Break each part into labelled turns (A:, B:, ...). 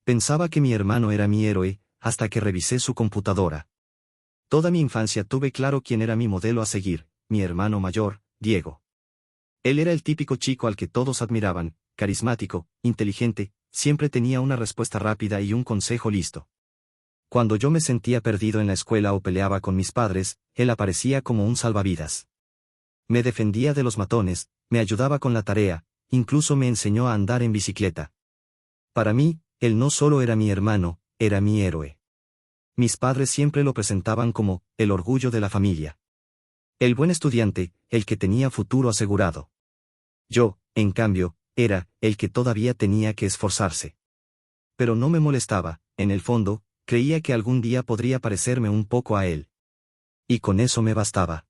A: Pensaba que mi hermano era mi héroe, hasta que revisé su computadora. Toda mi infancia tuve claro quién era mi modelo a seguir, mi hermano mayor, Diego. Él era el típico chico al que todos admiraban, carismático, inteligente, siempre tenía una respuesta rápida y un consejo listo. Cuando yo me sentía perdido en la escuela o peleaba con mis padres, él aparecía como un salvavidas. Me defendía de los matones, me ayudaba con la tarea, incluso me enseñó a andar en bicicleta. Para mí, él no solo era mi hermano, era mi héroe. Mis padres siempre lo presentaban como el orgullo de la familia. El buen estudiante, el que tenía futuro asegurado. Yo, en cambio, era el que todavía tenía que esforzarse. Pero no me molestaba, en el fondo, creía que algún día podría parecerme un poco a él. Y con eso me bastaba.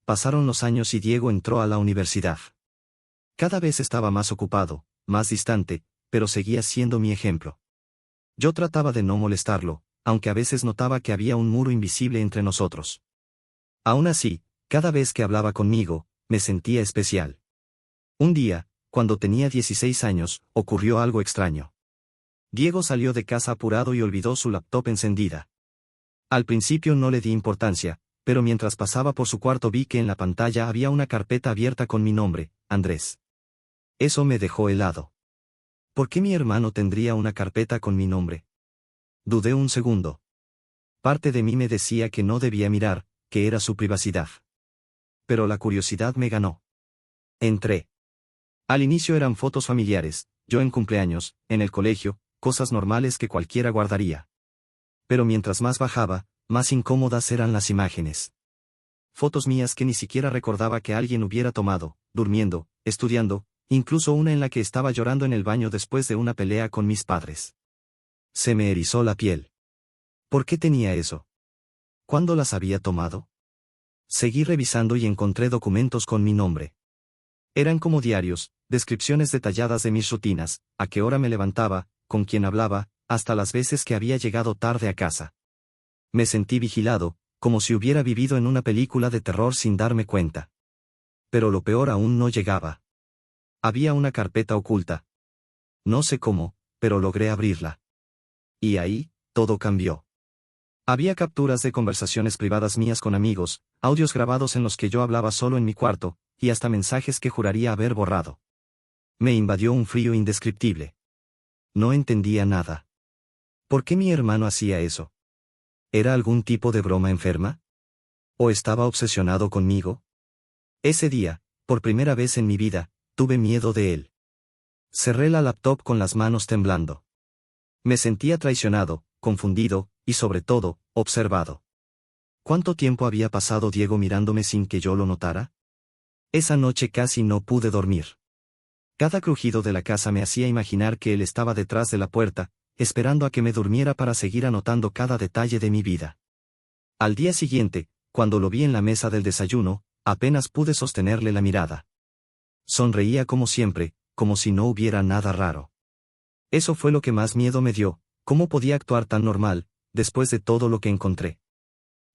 A: Pasaron los años y Diego entró a la universidad. Cada vez estaba más ocupado, más distante, pero seguía siendo mi ejemplo. Yo trataba de no molestarlo, aunque a veces notaba que había un muro invisible entre nosotros. Aún así, cada vez que hablaba conmigo, me sentía especial. Un día, cuando tenía 16 años, ocurrió algo extraño. Diego salió de casa apurado y olvidó su laptop encendida. Al principio no le di importancia, pero mientras pasaba por su cuarto vi que en la pantalla había una carpeta abierta con mi nombre, Andrés. Eso me dejó helado. ¿Por qué mi hermano tendría una carpeta con mi nombre? Dudé un segundo. Parte de mí me decía que no debía mirar, que era su privacidad. Pero la curiosidad me ganó. Entré. Al inicio eran fotos familiares, yo en cumpleaños, en el colegio, cosas normales que cualquiera guardaría. Pero mientras más bajaba, más incómodas eran las imágenes. Fotos mías que ni siquiera recordaba que alguien hubiera tomado, durmiendo, estudiando, incluso una en la que estaba llorando en el baño después de una pelea con mis padres. Se me erizó la piel. ¿Por qué tenía eso? ¿Cuándo las había tomado? Seguí revisando y encontré documentos con mi nombre. Eran como diarios, descripciones detalladas de mis rutinas, a qué hora me levantaba, con quién hablaba, hasta las veces que había llegado tarde a casa. Me sentí vigilado, como si hubiera vivido en una película de terror sin darme cuenta. Pero lo peor aún no llegaba. Había una carpeta oculta. No sé cómo, pero logré abrirla. Y ahí, todo cambió. Había capturas de conversaciones privadas mías con amigos, audios grabados en los que yo hablaba solo en mi cuarto, y hasta mensajes que juraría haber borrado. Me invadió un frío indescriptible. No entendía nada. ¿Por qué mi hermano hacía eso? ¿Era algún tipo de broma enferma? ¿O estaba obsesionado conmigo? Ese día, por primera vez en mi vida, tuve miedo de él. Cerré la laptop con las manos temblando. Me sentía traicionado, confundido, y sobre todo, observado. ¿Cuánto tiempo había pasado Diego mirándome sin que yo lo notara? Esa noche casi no pude dormir. Cada crujido de la casa me hacía imaginar que él estaba detrás de la puerta, esperando a que me durmiera para seguir anotando cada detalle de mi vida. Al día siguiente, cuando lo vi en la mesa del desayuno, apenas pude sostenerle la mirada. Sonreía como siempre, como si no hubiera nada raro. Eso fue lo que más miedo me dio, cómo podía actuar tan normal, después de todo lo que encontré.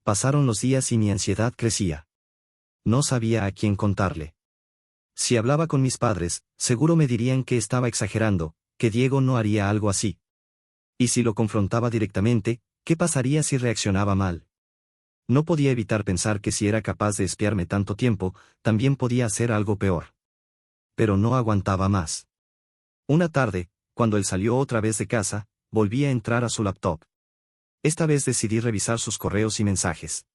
A: Pasaron los días y mi ansiedad crecía. No sabía a quién contarle. Si hablaba con mis padres, seguro me dirían que estaba exagerando, que Diego no haría algo así. Y si lo confrontaba directamente, ¿qué pasaría si reaccionaba mal? No podía evitar pensar que si era capaz de espiarme tanto tiempo, también podía hacer algo peor. Pero no aguantaba más. Una tarde, cuando él salió otra vez de casa, volví a entrar a su laptop. Esta vez decidí revisar sus correos y mensajes.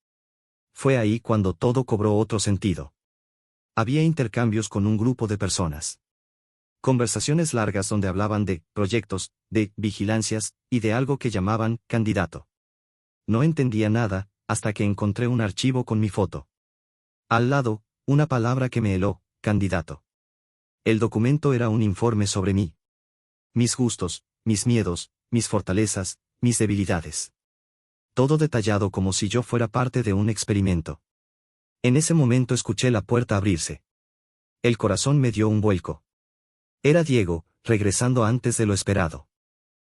A: Fue ahí cuando todo cobró otro sentido. Había intercambios con un grupo de personas. Conversaciones largas donde hablaban de proyectos, de vigilancias, y de algo que llamaban candidato. No entendía nada, hasta que encontré un archivo con mi foto. Al lado, una palabra que me heló, candidato. El documento era un informe sobre mí. Mis gustos, mis miedos, mis fortalezas, mis debilidades. Todo detallado como si yo fuera parte de un experimento. En ese momento escuché la puerta abrirse. El corazón me dio un vuelco. Era Diego, regresando antes de lo esperado.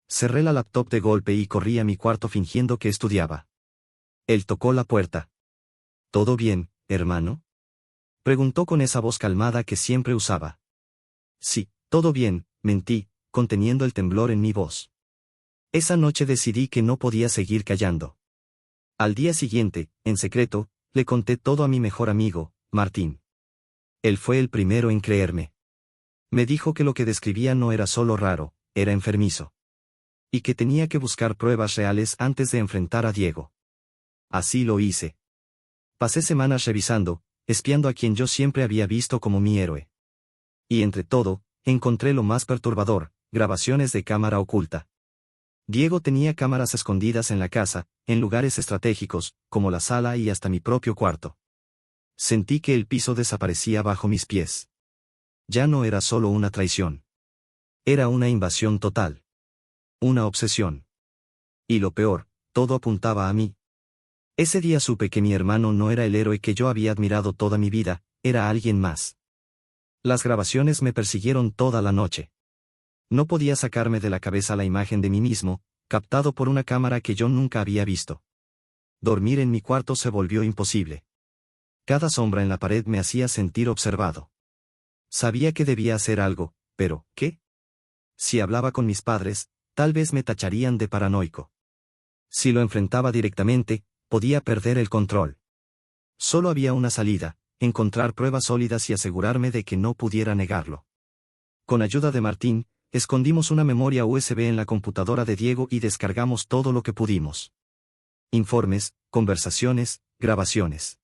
A: Cerré la laptop de golpe y corrí a mi cuarto fingiendo que estudiaba. Él tocó la puerta. ¿Todo bien, hermano? Preguntó con esa voz calmada que siempre usaba. Sí, todo bien, mentí, conteniendo el temblor en mi voz. Esa noche decidí que no podía seguir callando. Al día siguiente, en secreto, le conté todo a mi mejor amigo, Martín. Él fue el primero en creerme. Me dijo que lo que describía no era solo raro, era enfermizo. Y que tenía que buscar pruebas reales antes de enfrentar a Diego. Así lo hice. Pasé semanas revisando, espiando a quien yo siempre había visto como mi héroe. Y entre todo, encontré lo más perturbador, grabaciones de cámara oculta. Diego tenía cámaras escondidas en la casa, en lugares estratégicos, como la sala y hasta mi propio cuarto. Sentí que el piso desaparecía bajo mis pies. Ya no era solo una traición. Era una invasión total. Una obsesión. Y lo peor, todo apuntaba a mí. Ese día supe que mi hermano no era el héroe que yo había admirado toda mi vida, era alguien más. Las grabaciones me persiguieron toda la noche. No podía sacarme de la cabeza la imagen de mí mismo, captado por una cámara que yo nunca había visto. Dormir en mi cuarto se volvió imposible. Cada sombra en la pared me hacía sentir observado. Sabía que debía hacer algo, pero, ¿qué? Si hablaba con mis padres, tal vez me tacharían de paranoico. Si lo enfrentaba directamente, podía perder el control. Solo había una salida, encontrar pruebas sólidas y asegurarme de que no pudiera negarlo. Con ayuda de Martín, escondimos una memoria USB en la computadora de Diego y descargamos todo lo que pudimos. Informes, conversaciones, grabaciones.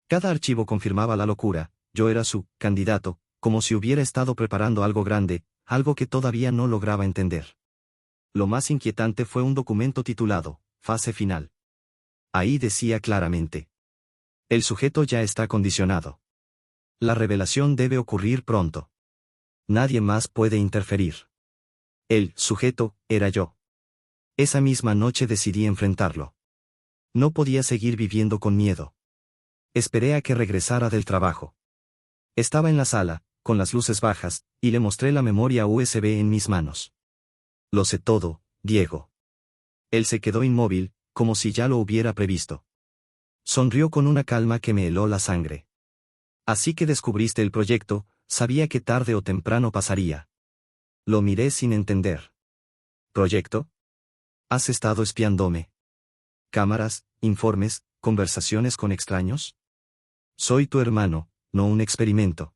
A: Cada archivo confirmaba la locura, yo era su candidato, como si hubiera estado preparando algo grande, algo que todavía no lograba entender. Lo más inquietante fue un documento titulado, Fase Final. Ahí decía claramente: el sujeto ya está condicionado. La revelación debe ocurrir pronto. Nadie más puede interferir. El sujeto era yo. Esa misma noche decidí enfrentarlo. No podía seguir viviendo con miedo. Esperé a que regresara del trabajo. Estaba en la sala, con las luces bajas, y le mostré la memoria USB en mis manos. Lo sé todo, Diego. Él se quedó inmóvil, como si ya lo hubiera previsto. Sonrió con una calma que me heló la sangre. Así que descubriste el proyecto, sabía que tarde o temprano pasaría. Lo miré sin entender. ¿Proyecto? ¿Has estado espiándome? ¿Cámaras, informes, conversaciones con extraños? Soy tu hermano, no un experimento.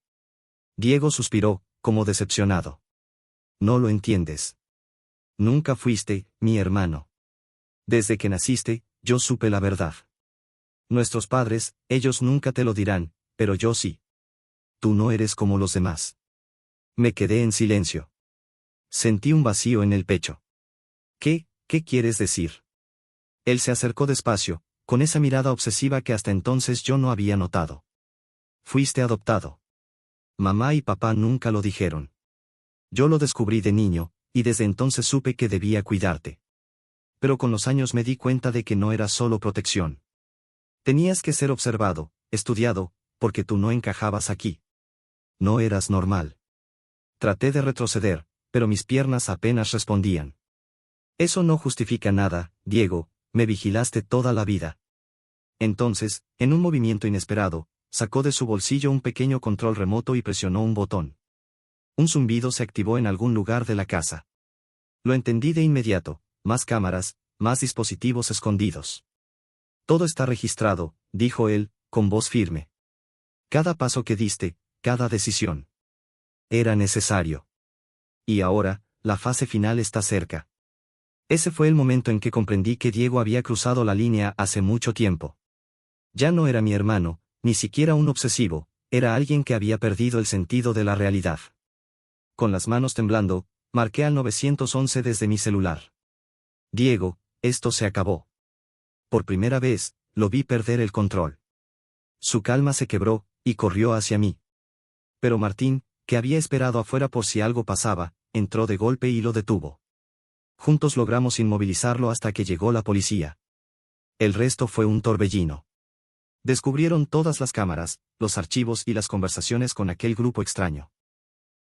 A: Diego suspiró, como decepcionado. No lo entiendes. Nunca fuiste mi hermano. Desde que naciste, yo supe la verdad. Nuestros padres, ellos nunca te lo dirán, pero yo sí. Tú no eres como los demás. Me quedé en silencio. Sentí un vacío en el pecho. ¿Qué quieres decir? Él se acercó despacio, con esa mirada obsesiva que hasta entonces yo no había notado. Fuiste adoptado. Mamá y papá nunca lo dijeron. Yo lo descubrí de niño, y desde entonces supe que debía cuidarte. Pero con los años me di cuenta de que no era solo protección. Tenías que ser observado, estudiado, porque tú no encajabas aquí. No eras normal. Traté de retroceder, pero mis piernas apenas respondían. Eso no justifica nada, Diego, me vigilaste toda la vida. Entonces, en un movimiento inesperado, sacó de su bolsillo un pequeño control remoto y presionó un botón. Un zumbido se activó en algún lugar de la casa. Lo entendí de inmediato: más cámaras, más dispositivos escondidos. Todo está registrado, dijo él, con voz firme. Cada paso que diste, cada decisión. Era necesario. Y ahora, la fase final está cerca. Ese fue el momento en que comprendí que Diego había cruzado la línea hace mucho tiempo. Ya no era mi hermano, ni siquiera un obsesivo, era alguien que había perdido el sentido de la realidad. Con las manos temblando, marqué al 911 desde mi celular. Diego, esto se acabó. Por primera vez, lo vi perder el control. Su calma se quebró, y corrió hacia mí. Pero Martín, que había esperado afuera por si algo pasaba, entró de golpe y lo detuvo. Juntos logramos inmovilizarlo hasta que llegó la policía. El resto fue un torbellino. Descubrieron todas las cámaras, los archivos y las conversaciones con aquel grupo extraño.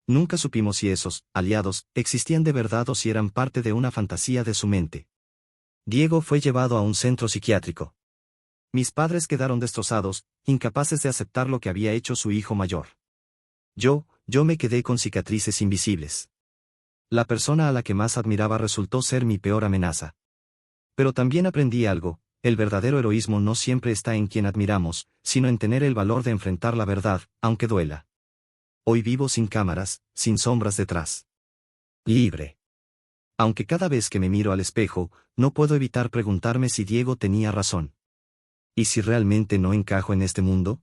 A: Nunca supimos si esos aliados existían de verdad o si eran parte de una fantasía de su mente. Diego fue llevado a un centro psiquiátrico. Mis padres quedaron destrozados, incapaces de aceptar lo que había hecho su hijo mayor. Yo me quedé con cicatrices invisibles. La persona a la que más admiraba resultó ser mi peor amenaza. Pero también aprendí algo: el verdadero heroísmo no siempre está en quien admiramos, sino en tener el valor de enfrentar la verdad, aunque duela. Hoy vivo sin cámaras, sin sombras detrás. Libre. Aunque cada vez que me miro al espejo, no puedo evitar preguntarme si Diego tenía razón. ¿Y si realmente no encajo en este mundo?